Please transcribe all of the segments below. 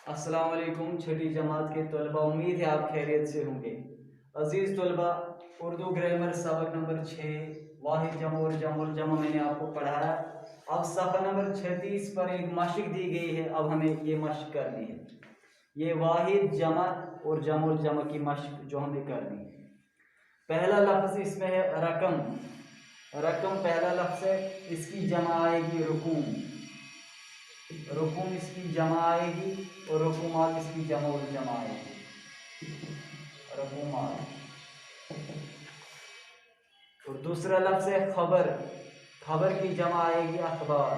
अस्सलाम वालेकुम छठी जमात के तलबा, उम्मीद है आप खैरियत से होंगे। अजीज़ तलबा, उर्दू ग्रामर सबक नंबर 6 वाहिद जम और जमुल जमा मैंने आपको पढ़ाया। अब सफ़ा नंबर 36 पर एक मशक दी गई है। अब हमें ये मशक करनी है, ये वाहिद जमा और जमुल जमा की मशक जो हमें करनी है। पहला लफ्ज़ इसमें है रकम। रकम पहला लफ्ज़ है, इसकी जमा आएगी रुकूम। रुकूम इसकी जमा आएगी और रुकुमात इसकी जमा और जमा आएगी, रुकुमात। और दूसरा लफ्ज़ है खबर। खबर की जमा आएगी अखबार,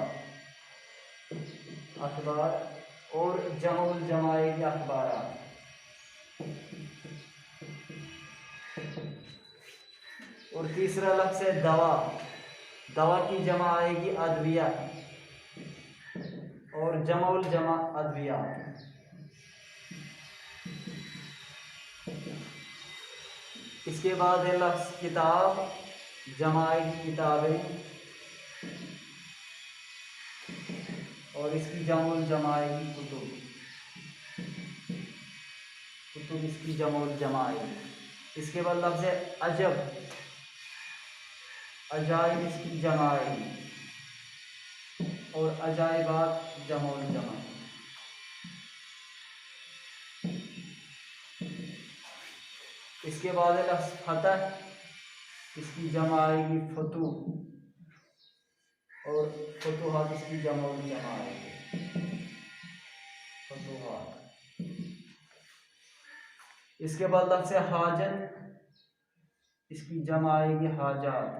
अखबार। और जमा और जमा आएगी अखबारात। और तीसरा लफ्ज़ है दवा। दवा की जमा आएगी अद्विया और जमाउल जमा अद्वियात। इसके बाद है लफ्ज़ किताब, जमा आएगी किताबें और इसकी जमाउल जमा आएगी कुतुब। कुतुब इसकी जमाउल जमा आएगी। इसके बाद लफ्ज़ है अजब। अजाइब इसकी जमा आएगी और अजाइबात जमाउल जमा। इसके बाद है लफ्ज़ फतह। इसकी जमा आएगी फतू और फतूहात इसकी जमाउल जमा आएगी, फतूहात। इसके बाद लफ्ज़ है हाजत। इसकी जमा आएगी हाजात,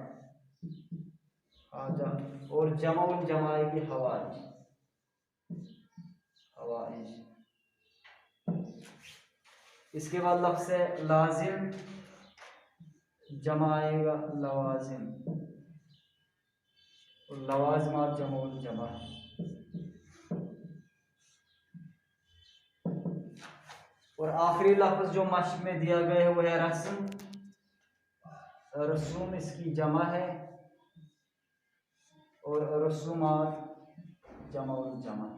हाजात। और जमाउल जमा आएगी हवाइज, हवाइज। इसके बाद लफ्ज़ है लाजिम, जमा आएगा लवाजिम और लवाजमात जमाउल जमा है। और आखिरी लफ्ज़ जो मश्क में दिया गया है वो है रस्म। रसूम इसकी जमा है और रसूमात जमाउल जमा,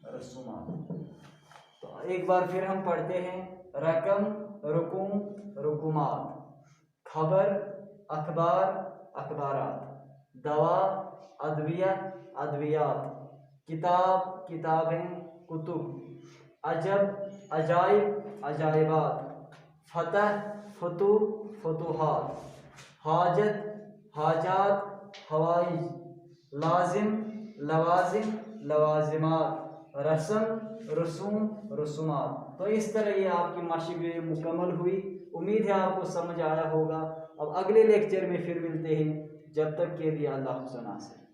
रसूमात। तो एक बार फिर हम पढ़ते हैं। रकम, रुकुम, रुकुमात, खबर, अखबार, अखबारात, दवा, अद्विया, अद्वियात, किताब, किताबें, कुतुब, अजब, अजाइब, अजाइबात, फतह, फतू, फतूहात, हाजत, हाजात, हवाइज, लाजिम, लवाजिम, लवाजिमात, रस्म, रसूम, रसूमात। तो इस तरह ये आपकी मशक़ मुकम्मल हुई। उम्मीद है आपको समझ आया होगा। अब अगले लेक्चर में फिर मिलते हैं। जब तक के लिए अल्लाह हुस्न।